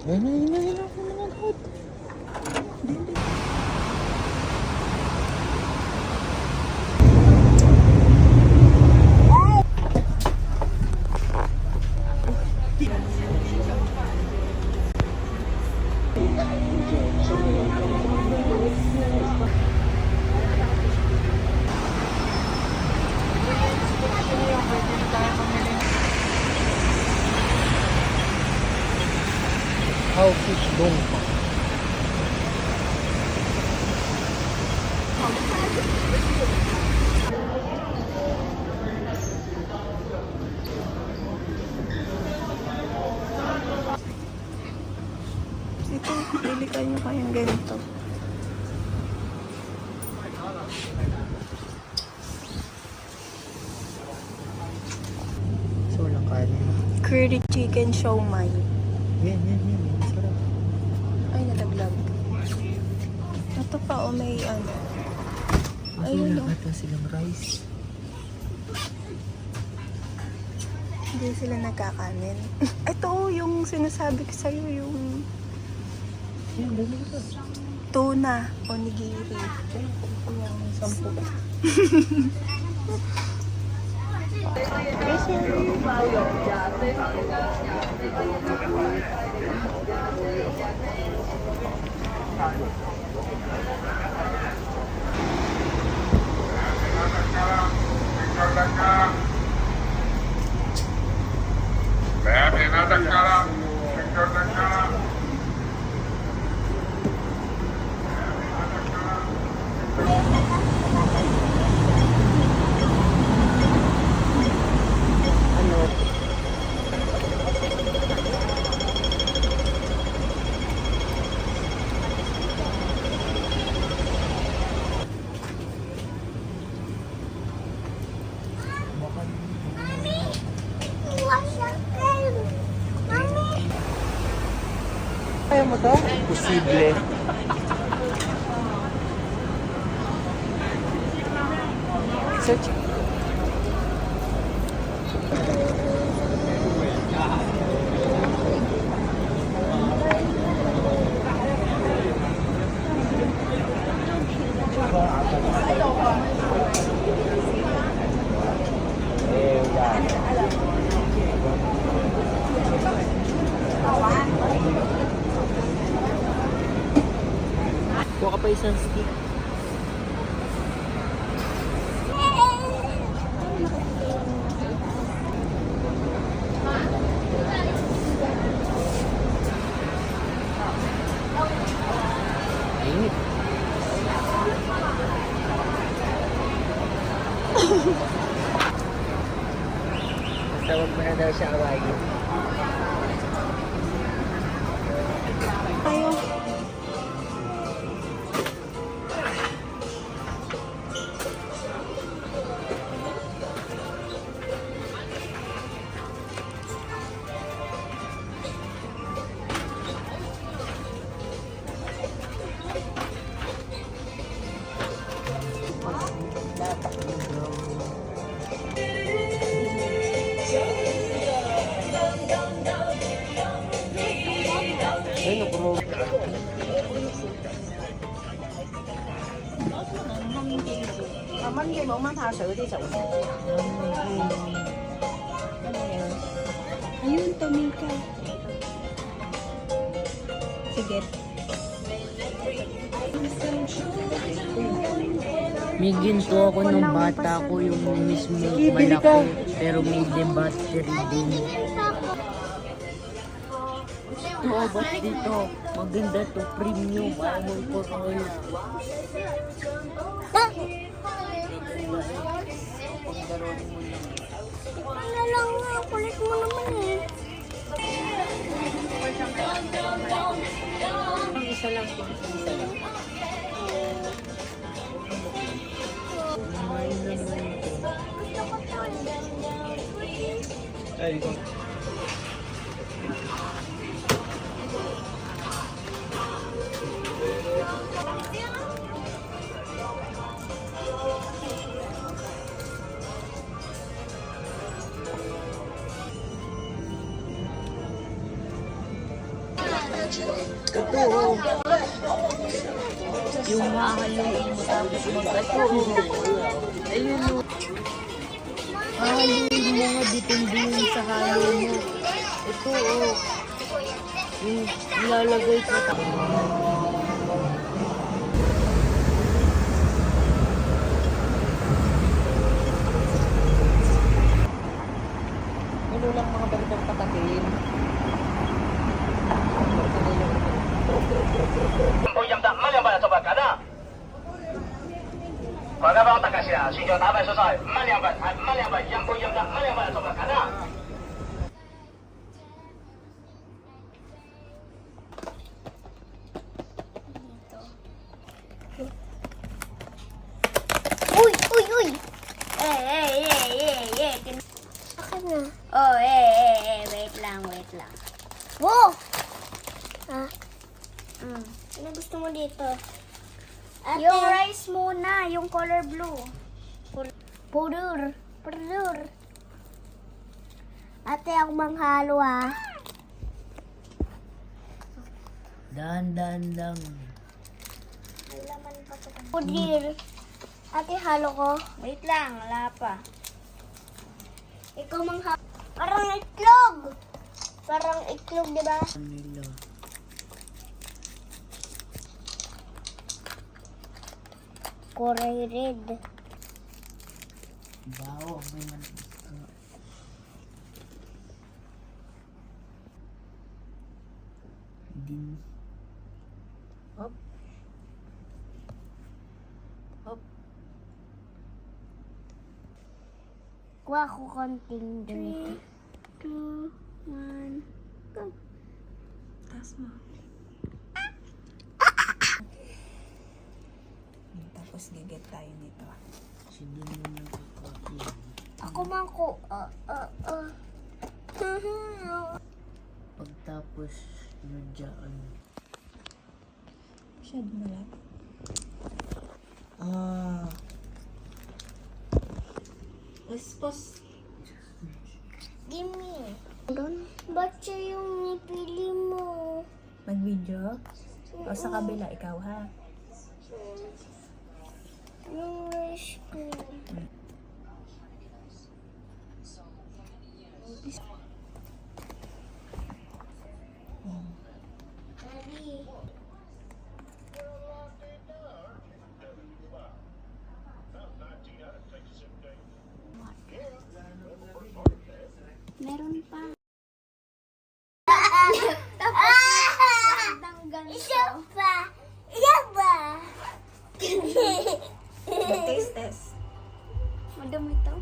Ayun ako mga lahat. How fish dong pa. Ito, pili kayo kayang ganito. So, walang kanin. Curry chicken siomai. Yan. Sarap. Ay, nalaglag. Ito pa, oh, may ano. Ayun, Wala ata silang rice. Hindi sila nagkakanin. Ito, oh, yung sinasabi ko sa'yo, yung Yan, dami ka. tuna, onigiri. Yung 10. Kaya mo to? Posible. Search. Kuha ka pa isang stick. Init. Tawag mo na daw siya awagin. Ayaw. Ayun, bro. 蚊嘅冇蚊怕水嗰啲就會。 Ayun, tumika. Sige. May ginto ako nung bata ko, yung mismo malaki. Pero may battery din. Oo, ba't dito? Maganda to, premium, ayaw ko all. Ano lang nga, kulit mo naman eh. Isa lang po, isa lang. Ito, oh. Yung hahaluin mo tapos mag-ato. Ayun, oh. Hahaluin mo nga, depende yun sa halo mo. Ito, oh. Yung nilalagay sa ano lang mga bagdang patatin. 不应的满两百做不干的。快点帮我打开些，睡觉大白说啥？满两百，满两百，应不应的满两百做不干的。 Uy, uy, uy! Akin na. Oh, wait lang. Wow! Ah, Ano gusto mo dito? ate. Yung rice muna, yung color blue. Purur. Ate, ako manghalo ah. Dahan-dahan lang. Pudir. Ate, halo ko. Wait lang, wala pa. Ikaw manghalo. Parang itlog. Di ba? Nila. Kulay red. Bawo, may mantika. Din. Hop. Hop. Kuha ko konting drink. 2, 1, go. Taas mo. Tapos giget tayo nito. Si Din yung nagkakapi. Ako man ko. Pagtapos, nadyaan. Masyado malap. Ah. Pos. Gimme. Ba't siya yung nipili mo? Mag-video? O sa kabila, ikaw ha? Yung rice ko. Daddy. Meron pa. Isa pa. Taste test. Madami to.